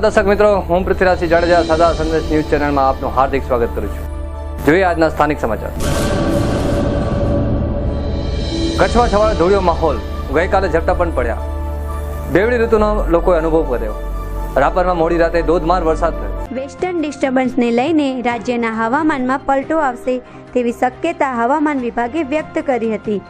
દર્શક મિત્રો, હું પૃથ્વીરાજ જાડેજા સદા સંદેશ ન્યૂઝ ચેનલમાં આપનું હાર્દિક સ્વાગત કરું છું. જોઈએ આજના સ્થાનિક સમાચાર. કચ્છમાં છવાયો ધોળિયો માહોલ. ગઈકાલે ઝપટા પણ પડ્યા. બેવડી ઋતુનો લોકોએ અનુભવ કર્યો. રાપરમાં મોડી રાતે ધોધમાર વરસાદ થયો. વેસ્ટર્ન ડિસ્ટર્બન્સને લઈને રાજ્યના હવામાનમાં પલટો આવશે તેવી શક્યતા હવામાન વિભાગે વ્યક્ત કરી હતી.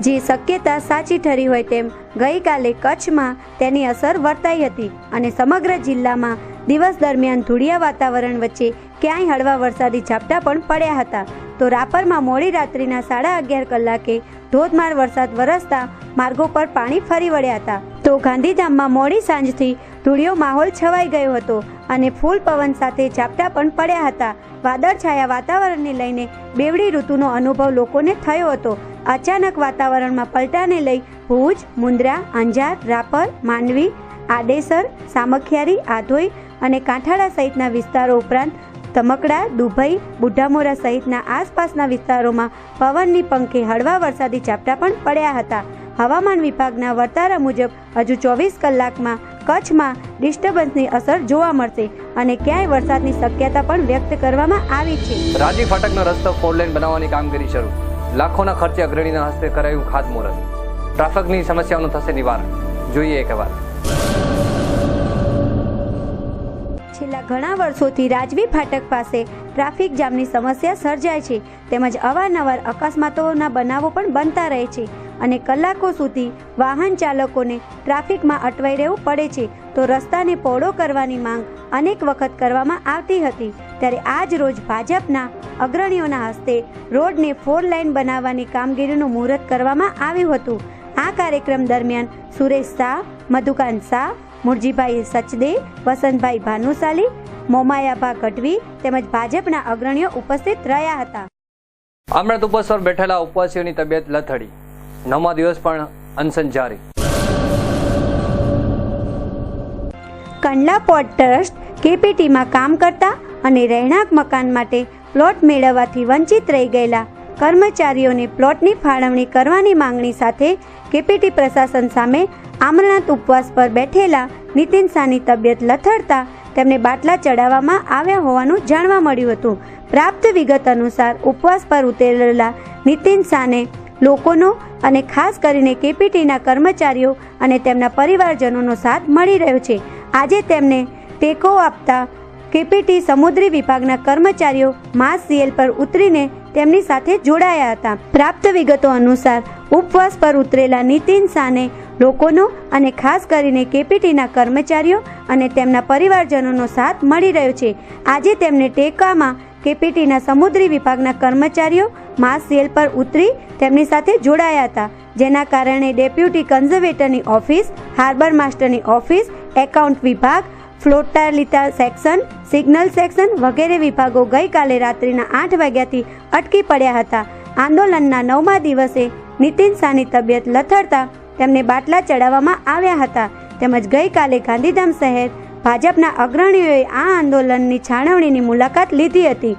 જે શક્યતા સાચી ઠરી હોય તેમ ગઈકાલે કચ્છમાં તેની અસર વર્તાઈ હતી અને સમગ્ર જિલ્લામાં દિવસ દરમિયાન ધૂળિયા વાતાવરણ વચ્ચે ક્યાંય હળવા વરસાદી ઝાપટા પણ પડ્યા હતા. તો રાપરમાં મોડી રાત્રિના 11:30 કલાકે ધોધમાર વરસાદ વરસતા માર્ગો પર પાણી ફરી વળ્યા હતા. તો ગાંધીધામમાં મોડી સાંજથી ધૂળિયો માહોલ છવાઈ ગયો હતો અને ફૂલ પવન સાથે ઝાપટા પણ પડ્યા હતા. વાદળછાયા વાતાવરણને લઈને બેવડી ઋતુનો અનુભવ લોકોને થયો હતો. અચાનક વાતાવરણમાં પલટાને લઈ ભુજ, મુન્દ્રા, અંજાર, રાપર, માંડવી, આડેસર, સામખિયારી, આધોઈ અને કાંઠાળા સહિતના વિસ્તારો ઉપરાંત તમકડા, દુભઈ, બુઢામોરા સહિતના આસપાસના વિસ્તારોમાં પવનની પંખે હળવા વરસાદી ઝાપટા પણ પડ્યા હતા. હવામાન વિભાગના વર્તારા મુજબ હજુ 24 કલાકમાં કચ્છમાં ડિસ્ટર્બન્સની અસર જોવા મળશે અને ક્યાંય વરસાદની શક્યતા પણ વ્યક્ત કરવામાં આવી છે. રાજી ફાટકનો રસ્તો 4 લેન બનાવવાની કામગીરી શરૂ. લાખોના ખર્ચે અગ્રણીના હસ્તે કરાયું ખાતમુહૂર્ત. ટ્રાફિકની સમસ્યાઓનું થશે નિવારણ. જોઈએ એક વાર. છેલ્લા ઘણા વર્ષોથી રાજવી ફાટક પાસે ટ્રાફિક જામની સમસ્યા સર્જાય છે તેમજ અવારનવાર અકસ્માતોના બનાવો પણ બનતા રહે છે અને કલાકો સુધી વાહન ચાલકોને ટ્રાફિકમાં અટવાઈ રહેવું પડે છે. તો રસ્તાને પહોળો કરવાની માંગ અનેક વખત કરવામાં આવતી હતી. ત્યારે આજ રોજ ભાજપના અગ્રણીઓના હસ્તે રોડને 4 લાઇન બનાવવાની કામગીરીનું મુહૂર્ત કરવામાં આવ્યું હતું. આ કાર્યક્રમ દરમિયાન સુરેશ શાહ, મધુકાંત શાહ, મુરજીભાઈ સચદે, વસંતભાઈ ભાનુશાલી, મોમાયાભા ગઢવી તેમજ ભાજપના અગ્રણીઓ ઉપસ્થિત રહ્યા હતા. અમૃત ઉપવાસ પર બેઠેલા ઉપવાસીઓની તબિયત લથડી. 9મા દિવસ પણ અનશન જારી. કંડલા પોર્ટ ટ્રસ્ટ કેપીટીમાં કામ કરતા અને રહેણાંક મકાન માટે પ્લોટ મેળવવાથી વંચિત રહી ગયેલા કર્મચારીઓને પ્લોટની ફાળવણી કરવાની માંગણી સાથે કેપીટી પ્રશાસન સામે આમરણાંત ઉપવાસ પર બેઠેલા નીતિન શાહની તબિયત લથડતા તેમને બાટલા ચડાવવામાં આવ્યા હોવાનું જાણવા મળ્યું હતું. પ્રાપ્ત વિગત અનુસાર ઉપવાસ પર ઉતરેલા નીતિન શાહને લોકોનો અને ખાસ કરીને કેપીટીના કર્મચારીઓ અને તેમના પરિવારજનોનો સાથ મળી રહ્યો છે. આજે તેમને ટેકો આપતા કેપીટી સમુદ્રી વિભાગના કર્મચારીઓ માસ સીએલ પર ઉતરીને તેમની સાથે જોડાયા હતા. પ્રાપ્ત વિગતો અનુસાર ઉપવાસ પર ઉતરેલા નીતિન શાહને લોકોનો અને ખાસ કરીને કેપીટીના કર્મચારીઓ અને તેમના પરિવારજનોનો સાથ મળી રહ્યો છે. આજે તેમને ટેકામાં કેપીટીના સમુદ્રી વિભાગના કર્મચારીઓ માસ સીએલ પર ઉતરી તેમની સાથે જોડાયા હતા. જેના કારણે ડેપ્યુટી કન્ઝર્વેટરની ઓફિસ, હાર્બર માસ્ટરની ઓફિસ, એકાઉન્ટ વિભાગ, ફ્લોટાલિટા સેક્શન, સિગ્નલ સેક્શન વગેરે વિભાગો ગઈકાલે રાત્રિના 8 વાગ્યાથી અટકી પડ્યા હતા. આંદોલનના 9મા દિવસે નીતિન શાહની તબિયત લથડતા તેમને બાટલા ચડાવવામાં આવ્યા હતા. તેમજ ગઈકાલે ગાંધીધામ શહેર ભાજપના અગ્રણીઓએ આ આંદોલનની છાણવણીની મુલાકાત લીધી હતી.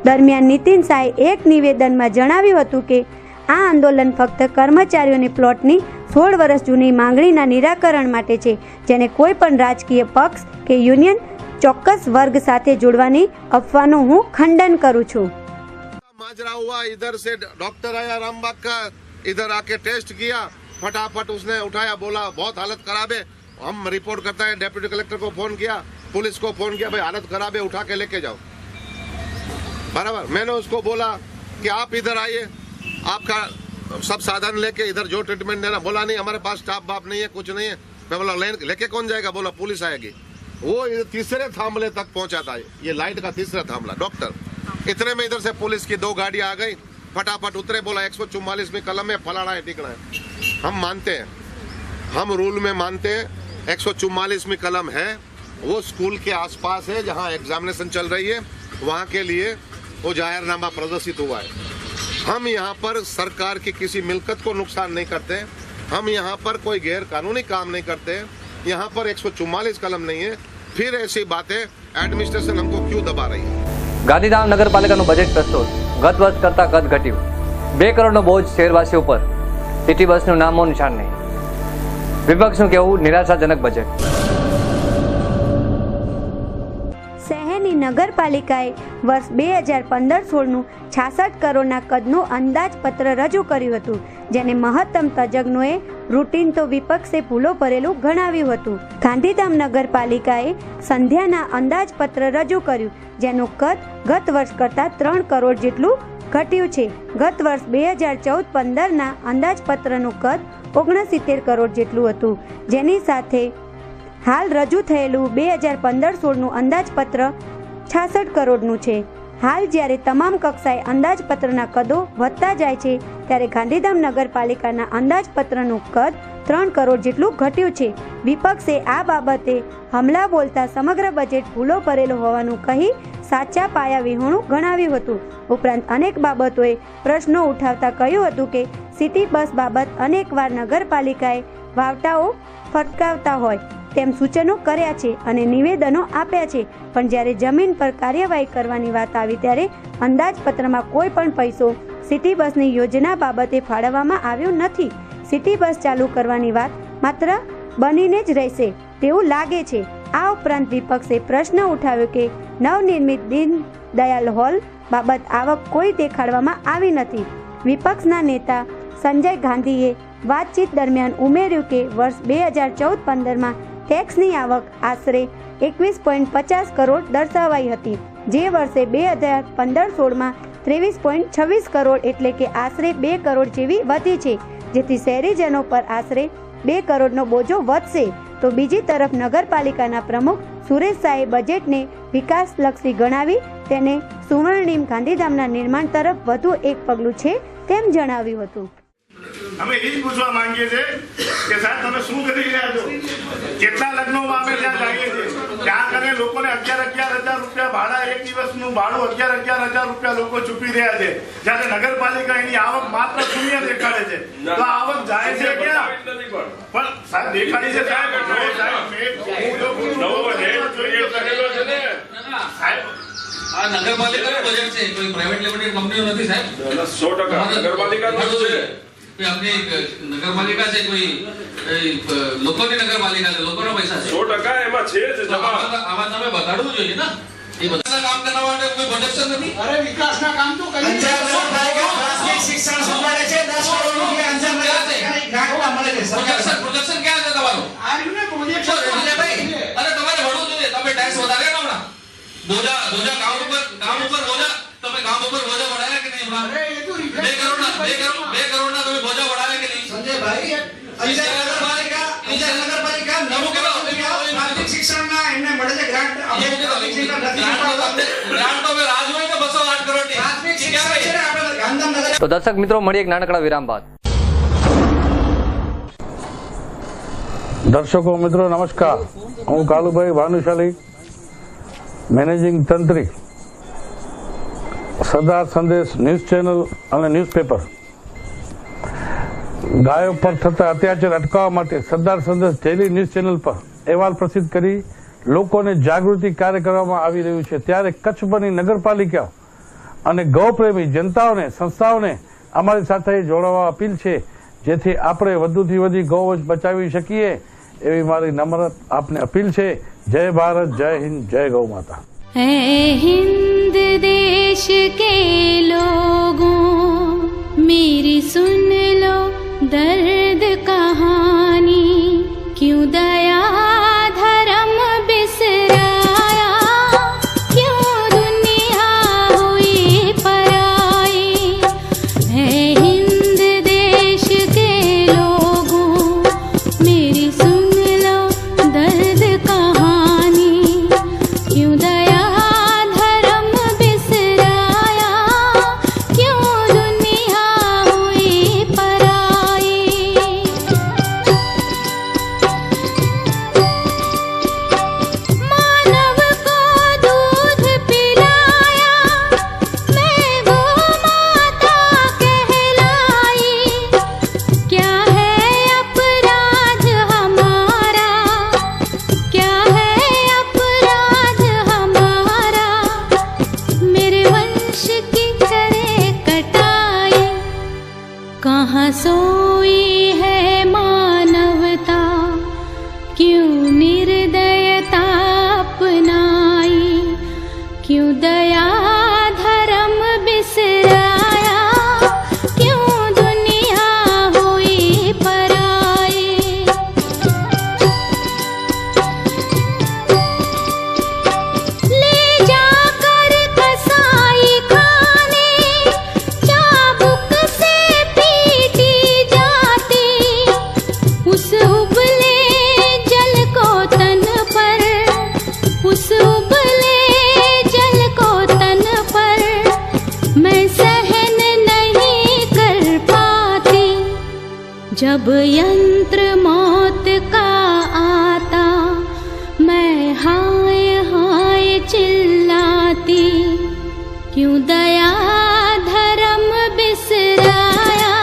દરમિયાન નીતિન શાહે એક નિવેદનમાં જણાવ્યું હતું કે આ આંદોલન ફક્ત કર્મચારીઓની પ્લોટની 16 વર્ષ જૂની માંગણીના નિરાકરણ માટે છે, જેને કોઈ પણ રાજકીય પક્ષ કે યુનિયન ચોક્કસ વર્ગ સાથે જોડવાની અફવાનું હું ખંડન કરું છું. माजरा हुआ, इधर से डॉक्टर आया रामबाग का, इधर आके टेस्ट किया, फटाफट उसने उठाया, बोला बहुत हालत खराब है, हम रिपोर्ट करता है। डेप्यूटी कलेक्टर को फोन किया, पुलिस को फोन किया, भाई हालत खराब है, उठा के लेके जाओ। बराबर, मैंने उसको बोला कि आप इधर आइए, आपका सब साधन लेके इधर जो ट्रीटमेंट देना। बोला नहीं हमारे पास स्टाफ बाप नहीं है, कुछ नहीं है। मैं बोला लेके कौन जाएगा? बोला पुलिस आएगी। वो तीसरे थामले तक पहुंचा था, ये लाइट का तीसरा थामला। डॉक्टर इतने में इधर से पुलिस की 2 गाड़ियां आ गई, फटाफट उतरे, बोला 144 में कलम है, फलाना है, टिकना है। हम मानते हैं, हम रूल में मानते हैं 144 में कलम है, वो स्कूल के आसपास है जहां एग्जामिनेशन चल रही है, वहां के लिए वो जाहिरनामा प्रदर्शित हुआ है। हम यहाँ पर सरकार की किसी मिलकत को नुकसान नहीं करते, हम यहाँ पर कोई गैर कानूनी काम नहीं करते, यहाँ पर 144 कलम नहीं है। फिर ऐसी बातें एडमिनिस्ट्रेशन हमको क्यों दबा रही है? ગાંધીધામ નગરપાલિકાનું બજેટ પ્રસ્તુત ગત વર્ષ કરતાં કદ ઘટ્યું, 2 કરોડનો બોજ શહેરવાસીઓ પર, સિટી બસનું નામો નિશાન નહીં. વિપક્ષનું કહેવું નિરાશાજનક બજેટ. શહેરની નગરપાલિકાએ વર્ષ 2015-16નું 66 કરોડના કદનું અંદાજપત્ર રજૂ કર્યું હતું, જેને મહત્તમ તજજ્ઞોએ રૂટીન તો વિપક્ષે ભૂલો ભરેલું ગણાવ્યું હતું. ગાંધીધામ નગરપાલિકાએ સંધ્યાના અંદાજપત્ર રજૂ કર્યું, જેનું કદ ગત વર્ષ કરતાં 3 કરોડ જેટલું ઘટ્યું છે. ગત વર્ષ 2014-15ના અંદાજપત્રનું કદ 69 કરોડ જેટલું હતું, જેની સાથે હાલ રજૂ થયેલું 2015-16નું અંદાજપત્ર 66 કરોડનું છે. હાલ જ્યારે તમામ કક્ષાએ અંદાજપત્રના કદો વધતા જાય છે, ત્યારે ગાંધીધામ નગરપાલિકાના અંદાજપત્રનું કદ 3 કરોડ જેટલું ઘટ્યું છે. વિપક્ષે આ બાબતે હમલા બોલતા સમગ્ર બજેટ ભૂલો ભરેલો હોવાનું કહી સાચા પાયા વિહોણું ગણાવ્યું હતું. ઉપરાંત અનેક બાબતોએ પ્રશ્નો ઉઠાવતા કહ્યું હતું કે સિટી બસ બાબત અનેકવાર નગરપાલિકાએ વાવટાઓ ફટકાવતા હોય તેમ સૂચનો કર્યા છે અને નિવેદનો આપ્યા છે, પણ જ્યારે જમીન પર કાર્યવાહી કરવાની વાત આવી ત્યારે અંદાજપત્રમાં કોઈ પણ પૈસો સિટી બસની યોજના બાબતે ફાળવવામાં આવ્યો નથી. સિટી બસ ચાલુ કરવાની વાત માત્ર બનીને જ રહેશે તેવું લાગે છે. આ ઉપરાંત વિપક્ષે પ્રશ્ન ઉઠાવ્યો કે નવનિર્મિત દીનદયાલ હોલ બાબત આવક કોઈ દેખાડવામાં આવી નથી. વિપક્ષના નેતા સંજય ગાંધીએ વાતચીત દરમિયાન ઉમેર્યું કે વર્ષ 2014-15માં ટેક્સની આવક આશરે 21.50 કરોડ દર્શાવાઈ હતી, જે વર્ષે 2015-16માં 23.26 કરોડ એટલે કે આશરે 2 કરોડ જેવી વધી છે, જેથી શહેરીજનો પર આશરે 2 કરોડનો બોજો વધશે. તો બીજી તરફ નગરપાલિકાના પ્રમુખ સુરેશ શાહે બજેટને વિકાસલક્ષી ગણાવી તેને સુવર્ણિમ ગાંધીધામના નિર્માણ તરફ વધુ એક પગલું છે તેમ જણાવ્યું હતું. અમે એ જ પૂછવા માંગીએ છીએ કે સાહેબ તમે શું કરી રહ્યા છો? કેટલા લગ્નોમાં અમે ત્યાં જઈએ છીએ, ત્યાં કરે લોકોને 11,000 રૂપિયા ભાડા, એક દિવસનું ભાડું 11,000 રૂપિયા લોકો ચૂકવી રહ્યા છે, જ્યારે નગરપાલિકા એની આવક માત્ર 0 દેખાડે છે. તો આવક જાય છે ક્યાં? પણ સાહેબ દેખાડી છે સાહેબ આ નગરપાલિકાનું બજેટ છે, કોઈ પ્રાઇવેટ લિમિટેડ કંપનીઓ નથી સાહેબ. 100% નગરપાલિકાનું છે. આપણી નગરપાલિકા છે, કોઈ લોકોની નગરપાલિકા છે, લોકોના પૈસા છે. 100% એમાં છે જ જમા. આમાં તમે બતાડવું જોઈએ ને. એ બધા કામ કરવા માટે કોઈ પ્રોજેક્શન નથી. અરે વિકાસના કામ તો કરી શિક્ષણ સંભાળે છે, 10 કરોડ રૂપિયા અંજામ મળે છે. પ્રોજેક્શન ક્યાં છે તમારું? ભાઈ અરે તમારે ભણવું જોઈએ. તમે ટેક્સ વધારે ને હમણાં બોજા કામ ઉપર બોજા, તમે કામ ઉપર બોજા વડાયા કે નહીં હમણાં? 2 કરોડના તમે બોજા વડાયા કે નહીં? સંજયભાઈ નગરપાલિકા નવું કેવા પ્રાથમિક શિક્ષણના એમને મળે છે ગ્રાન્ટ. ગ્રાન્ટ તો હવે રાજ હોય ને 208 કરોડની પ્રાથમિક શિક્ષણ છે આપણે ગાંધીધામ. તો દર્શક મિત્રો, મળીએ એક નાનકડા વિરામ બાદ. દર્શકો મિત્રો નમસ્કાર, હું કાલુભાઈ ભાનુશાલી, મેનેજિંગ તંત્રી, સરદાર સંદેશ ન્યૂઝ ચેનલ અને ન્યૂઝપેપર. ગાયો પર થતા અત્યાચાર અટકાવવા માટે સરદાર સંદેશ ડેલી ન્યૂઝ ચેનલ પર અહેવાલ પ્રસિદ્ધ કરી લોકોને જાગૃતિ કાર્ય કરવામાં આવી રહ્યું છે. ત્યારે કચ્છભરની નગરપાલિકા અને ગૌપ્રેમી જનતાઓને, સંસ્થાઓને અમારી સાથે જોડાવા અપીલ છે, જેથી આપણે વધુથી વધુ ગૌવંશ બચાવી શકીએ એવી મારી નમ્ર આપને અપીલ છે. जय भारत, जय हिंद, जय गौ माता. हिंद देश के लोगों मेरी सुन लो दर्द कहानी, क्यों दया धर्म बिसराया, क्यों दुनिया हुई पराई. हिंद देश के लोगों मेरी सुन लो दर्द कहानी, क्यों दया धर्म बिसराया. कहाँ सोई है मानवता, क्यों निर्दयता अपनाई, क्यों दया धर्म बिसराया, क्यों दुनिया हुई पराई। ले जाकर कसाई खाने चाबुक से पीटी जाती, उस उबले जल को तन पर, उस उबले जल को तन पर मैं सहन नहीं कर पाती। जब यंत्र मौत का आता मैं हाय हाय चिल्लाती, क्यों दया धर्म बिसराया,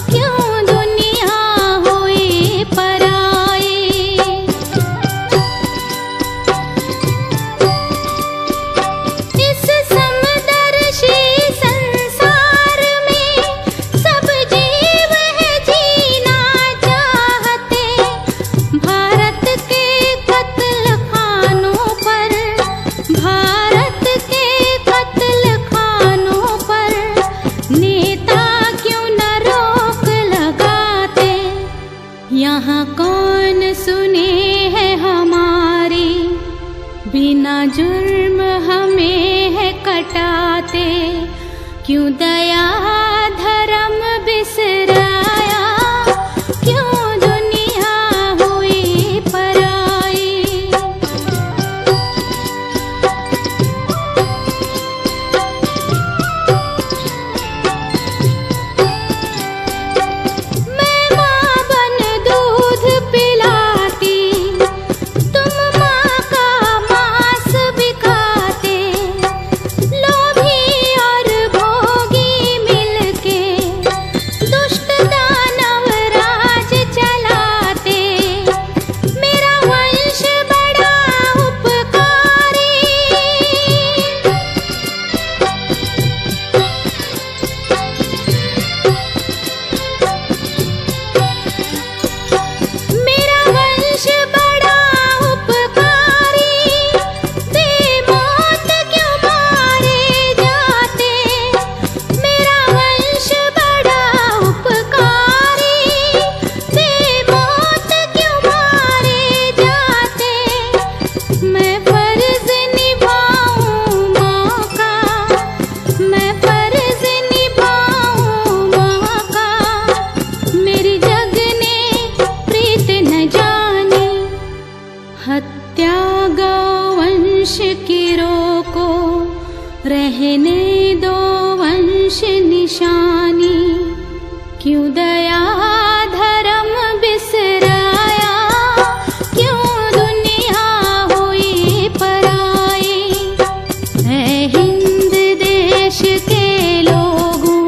क्यों दुनिया हुई पराई। इस समदर्शी संसार में सब जीव है जीना चाहते, भारत के कत्ल खानों पर, भारत के कत्ल खानों पर नेता क्यों न रोक लगाते। यहाँ कौन सुने है हमारी, बिना जुर्म हमें है कटाते, क्यों दया धर्म बिसराया, क्यों दुनिया हुई पराई। मैं माँ बन दूध पिलाती, तुम माँ का मांस भी खाते, लोभी और भोगी मिलके दुष्ट दानव राज चलाते। मेरा वंश बड़ा उपकारी, मेरा वंश बड़ा उपकारी, बेमौत क्यों मारे जाते। मेरा वंश बड़ा उपकारी, बेमौत क्यों मारे जाते। मैं फर्ज निभाऊं माँ का, मैं फर्ज निभाऊं माँ का, मेरी जग ने प्रीत न जानी। हत्या गौवंश की रोको, रहने दो वंश निशानी, क्यों दया धर्म बिसराया, क्यों दुनिया हुई पराई। है हिंद देश के लोगों,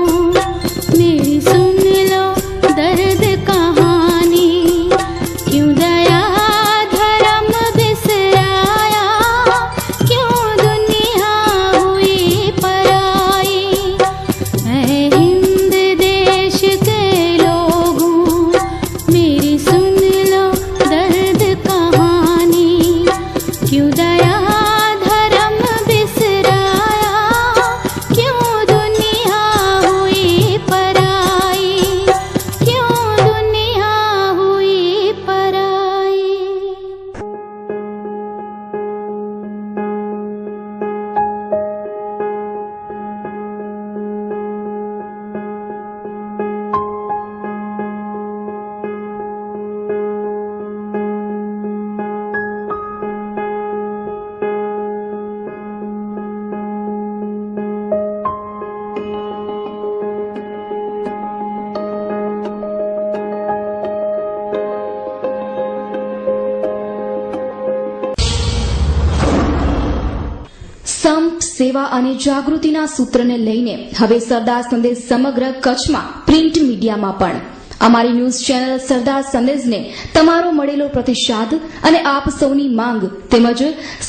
मेरी सुन लो दर्द कहानी, क्यों दया धर्म बिसराया, क्यों दुनिया हुई पराई। है हिंद देश के लोगों, मेरी सुन लो दर्द कहानी, क्यों दया धर्म बिसराया, क्यों दुनिया हुई पराई, क्यों दुनिया हुई पराई। સંપ સેવા અને જાગૃતિના સૂત્રને લઈને હવે સરદાર સંદેશ સમગ્ર કચ્છમાં પ્રિન્ટ મીડિયામાં પણ અમારી ન્યૂઝ ચેનલ સરદાર સંદેશને તમારો મળેલો પ્રતિસાદ અને આપ સૌની માંગ તેમજ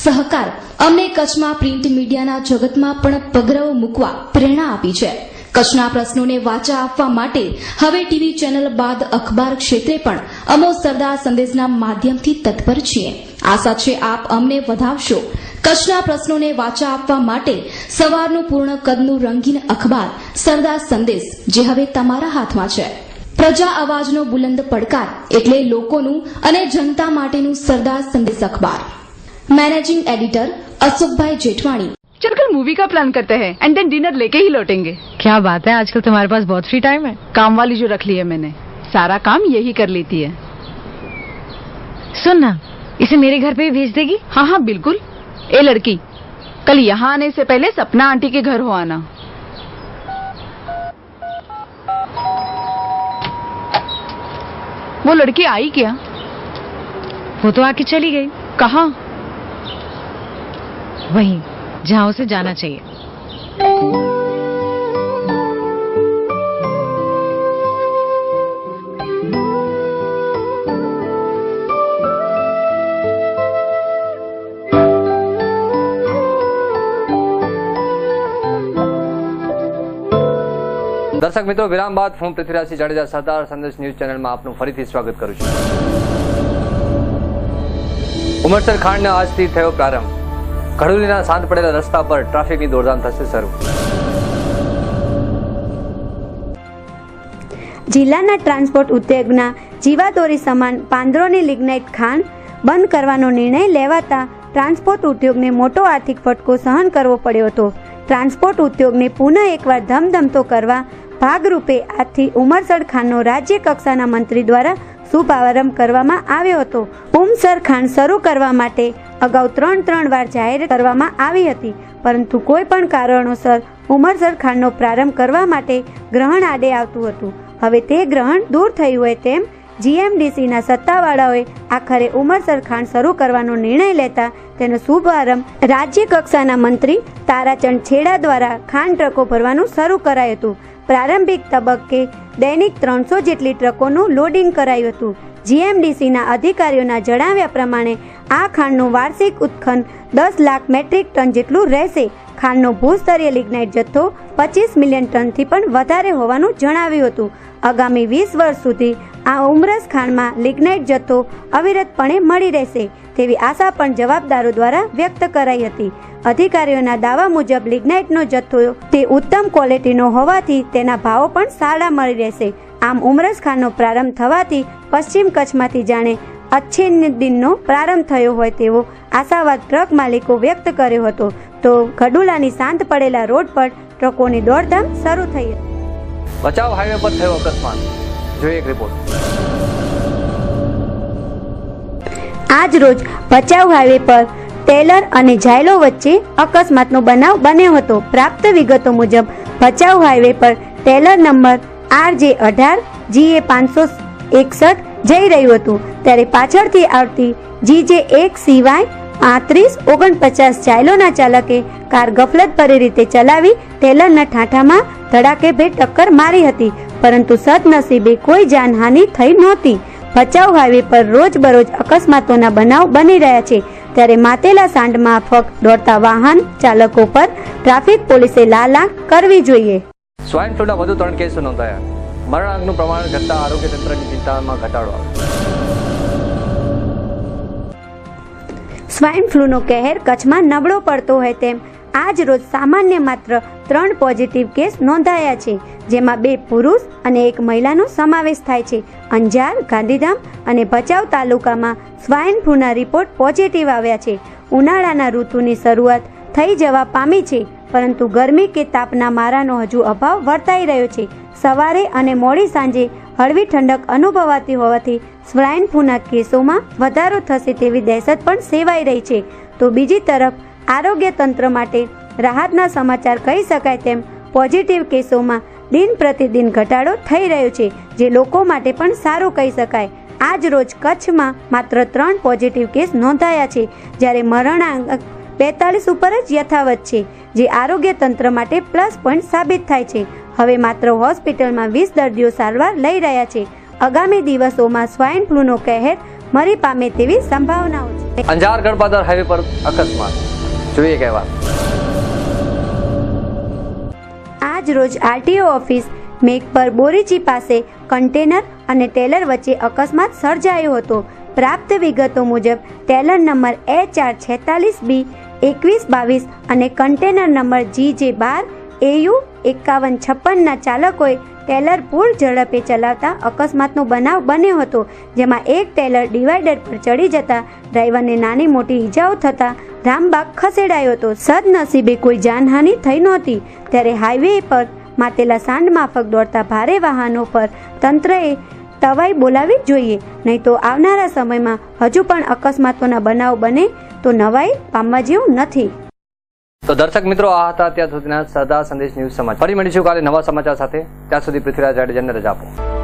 સહકાર અમને કચ્છમાં પ્રિન્ટ મીડિયાના જગતમાં પણ પગરવ મૂકવા પ્રેરણા આપી છે. કચ્છના પ્રશ્નોને વાચા આપવા માટે હવે ટીવી ચેનલ બાદ અખબાર ક્ષેત્રે પણ અમો સરદાર સંદેશના માધ્યમથી તત્પર છીએ. આશા છે આપ અમને વધાવશો. કચ્છના પ્રશ્નોને વાચા આપવા માટે સવારનું પૂર્ણ કદનું રંગીન અખબાર સરદાર સંદેશ જે હવે તમારા હાથમાં છે. પ્રજા અવાજનો બુલંદ પડકાર એટલે લોકોનું અને જનતા માટેનું સરદાર સંદેશ અખબાર. मैनेजिंग एडिटर अशोक भाई जेठवाणी. चल कल मूवी का प्लान करते हैं एंड देन डिनर लेके ही लौटेंगे. क्या बात है, आजकल तुम्हारे पास बहुत फ्री टाइम है. काम वाली जो रख ली है मैंने, सारा काम यही कर लेती है. सुन ना, इसे मेरे घर पे भी भेज देगी? हाँ हाँ बिल्कुल. ए लड़की, कल यहाँ आने से पहले सपना आंटी के घर हो आना. वो लड़की आई क्या? वो तो आके चली गई. कहाँ? वहीं जहाँ उसे जाना चाहिए. દર્શક મિત્રો, વિરામ બાદ હું પૃથ્વીરાજસિંહ જાડેજા સરદાર સંદેશ ન્યૂઝ ચેનલમાં આપનું ફરીથી સ્વાગત કરું છું. ઉમરસર ખાંડના આજથી થયો પ્રારંભ. ઘડુલીના શાંત પડેલા રસ્તા પર ટ્રાફિકની દોડધામ થશે શરૂ. જિલ્લાના ટ્રાન્સપોર્ટ ઉદ્યોગના જીવાદોરી સમાન પાંદરોની લિગ્નાઇટ ખાણ બંધ કરવાનો નિર્ણય લેવાતા ટ્રાન્સપોર્ટ ઉદ્યોગને મોટો આર્થિક ફટકો સહન કરવો પડ્યો હતો. ટ્રાન્સપોર્ટ ઉદ્યોગને પુનઃ એકવાર ધમધમતો કરવા ભાગરૂપે આજથી ઉમરસર ખાણનો રાજ્ય કક્ષાના મંત્રી દ્વારા શુભારંભ કરવામાં આવ્યો હતો. ઉમરસર ખાણ શરૂ કરવા માટે અગાઉ 3 વાર જાહેર કરવામાં આવી હતી, પરંતુ કોઈ પણ કારણોસર ઉમરસર ખાણનો પ્રારંભ કરવા માટે ગ્રહણ આડે આવતું હતું. હવે તે ગ્રહણ દૂર થયું હોય તેમ જીએમડીસીના સત્તાવાળાઓએ આખરે ઉમરસર ખાણ શરૂ કરવાનો નિર્ણય લેતા તેનો શુભારંભ રાજ્ય કક્ષાના મંત્રી તારાચંદ છેડા દ્વારા ખાણ ટ્રકો ભરવાનું શરૂ કરાયું હતું. પ્રારંભિક તબક્કે દૈનિક 300 જેટલી ટ્રકોનું લોડિંગ કરાયું હતું. જીએમડીસીના અધિકારીઓના જણાવ્યા પ્રમાણે આ ખાંડનું વાર્ષિક ઉત્ખનન 10 લાખ મેટ્રિક ટન જેટલું રહેશે. ખાંડનો ભૂસ્તરીય લિગ્નાઇટ જથ્થો 25 મિલિયન ટનથી પણ વધારે હોવાનું જણાવ્યું હતું. આગામી 20 વર્ષ સુધી આ ઉમરસ ખાણમાં લિગ્નાઇટ જથ્થો અવિરતપણે મળી રહેશે તેવી આશા પણ જવાબદારો દ્વારા વ્યક્ત કરાઈ હતી. અધિકારીઓના દાવા મુજબ લિગ્નાઇટનો જથ્થો તે ઉત્તમ ક્વોલિટીનો હોવાથી તેના ભાવો પણ સારા મળી રહેશે. આમ ઉમરસ ખાણનો પ્રારંભ થવાથી પશ્ચિમ કચ્છમાંથી જાણે અચ્છે દિનનો પ્રારંભ થયો હોય તેવો આશાવાદ ટ્રક માલિકો વ્યક્ત કર્યો હતો. તો ખડુલાની શાંત પડેલા રોડ પર ટ્રકોની દોડધામ શરૂ થઈ હતી. ભચાઉ હાઈવે પર થયો અકસ્માત. જોઈએ એક રિપોર્ટ. આજ રોજ ભચાઉ હાઈવે પર ટેલર અને ઝાયલો વચ્ચે અકસ્માતનો બનાવ બન્યો હતો. પ્રાપ્ત વિગતો મુજબ ભચાઉ હાઈવે પર ટેલર નંબર RJ18 GA 561 જઈ રહ્યું હતું, ત્યારે પાછળથી આવતી GJ1 CY 3549 ઝાયલોના ચાલકે કાર ગફલતભરી રીતે ચલાવી ટેલરના ઠાઠામાં ધડાકેભેર ટક્કર મારી હતી, પરંતુ સદનસીબે કોઈ જાનહાનિ થઈ નહોતી. ભચાઉ હાઈવે પર રોજબરોજ અકસ્માતોના બનાવ બની રહ્યા છે, ત્યારે માતેલા સાંઢમાં ફક્ત દોડતા વાહન ચાલકો પર ટ્રાફિક પોલીસે લાલાંક કરવી જોઈએ. સ્વાઇન ફ્લૂના વધુ 3 કેસો નોંધાયા. મરણાંકનું પ્રમાણ ઘટતા આરોગ્ય તંત્રની ચિંતામાં ઘટાડો આવ્યો. સ્વાઇન ફ્લૂનો કહેર કચ્છમાં નબળો પડતો હોય તેમ આજ રોજ સામાન્ય માત્ર 3 પોઝિટિવ કેસ નોંધાયા છે, જેમાં 2 પુરુષ અને 1 મહિલાનો સમાવેશ થાય છે. અંજાર, ગાંધીધામ અને ભચાઉ તાલુકામાં સ્વાઇન ફ્લૂના રિપોર્ટ પોઝિટિવ આવ્યા છે. ઉનાળાના ઋતુની શરૂઆત થઈ જવા પામી છે, પરંતુ ગરમી કે તાપના મારાનો હજુ અભાવ વર્તાઈ રહ્યો છે. સવારે અને મોડી સાંજે હળવી ઠંડક અનુભવાતી હોવાથી સ્વાઇન ફ્લૂના કેસોમાં વધારો થશે તેવી દહેશત પણ સેવાઈ રહી છે. તો બીજી તરફ આરોગ્ય તંત્ર માટે રાહતના સમાચાર કહી શકાય તેમ પોઝિટિવ કેસોમાં દિન પ્રતિદિન ઘટાડો થઈ રહ્યો છે, જે લોકો માટે પણ સારું કહી શકાય. આજ રોજ કચ્છમાં માત્ર 3 પોઝિટિવ કેસ નોંધાયા છે, જ્યારે મરણાંક 42 ઉપર જ યથાવત છે, જે આરોગ્ય તંત્ર માટે પ્લસ પોઈન્ટ સાબિત થાય છે. હવે માત્ર હોસ્પિટલમાં 20 દર્દીઓ સારવાર લઈ રહ્યા છે. આગામી દિવસોમાં સ્વાઇન ફ્લૂનો કહેર મરી પામે તેવી સંભાવનાઓ છે. અંજાર ગણપાદર હાઈવે પર અકસ્માત. જોઈએ કહેવા. આજ આજ રોજ આરટીઓ ઓફિસ મેઘપર બોરીચી પાસે કન્ટેનર અને ટેલર વચ્ચે અકસ્માત સર્જાયો હતો. પ્રાપ્ત વિગતો મુજબ ટેલર નંબર HR46B 2122 અને કન્ટેનર નંબર GJ12AU 5156ના ચાલકોએ ટેલર પૂર ઝડપે ચલાવતા અકસ્માતનો બનાવ બન્યો હતો, જેમાં એક ટેલર ડિવાઈડર પર ચડી જતા ડ્રાઈવરને નાની મોટી ઈજાઓ થતા રામબાગ ખસેડાયો હતો. સદનસીબે કોઈ જાનહાનિ થઈ નહોતી. ત્યારે હાઈવે પર માતેલા સાંડ માફક દોડતા ભારે વાહનો પર તંત્રએ તવાઈ બોલાવી જોઈએ, નહીં તો આવનારા સમયમાં હજુ પણ અકસ્માતોના બનાવ બને તો નવાઈ પામવા જેવું નથી. તો દર્શક મિત્રો, આ હતા અત્યાર સુધીના સરદાર સંદેશ ન્યૂઝ સમાચાર. ફરી મળીશું કાલે નવા સમાચાર સાથે. ત્યાં સુધી પૃથ્વીરાજ જાડેજાને રજા આપો.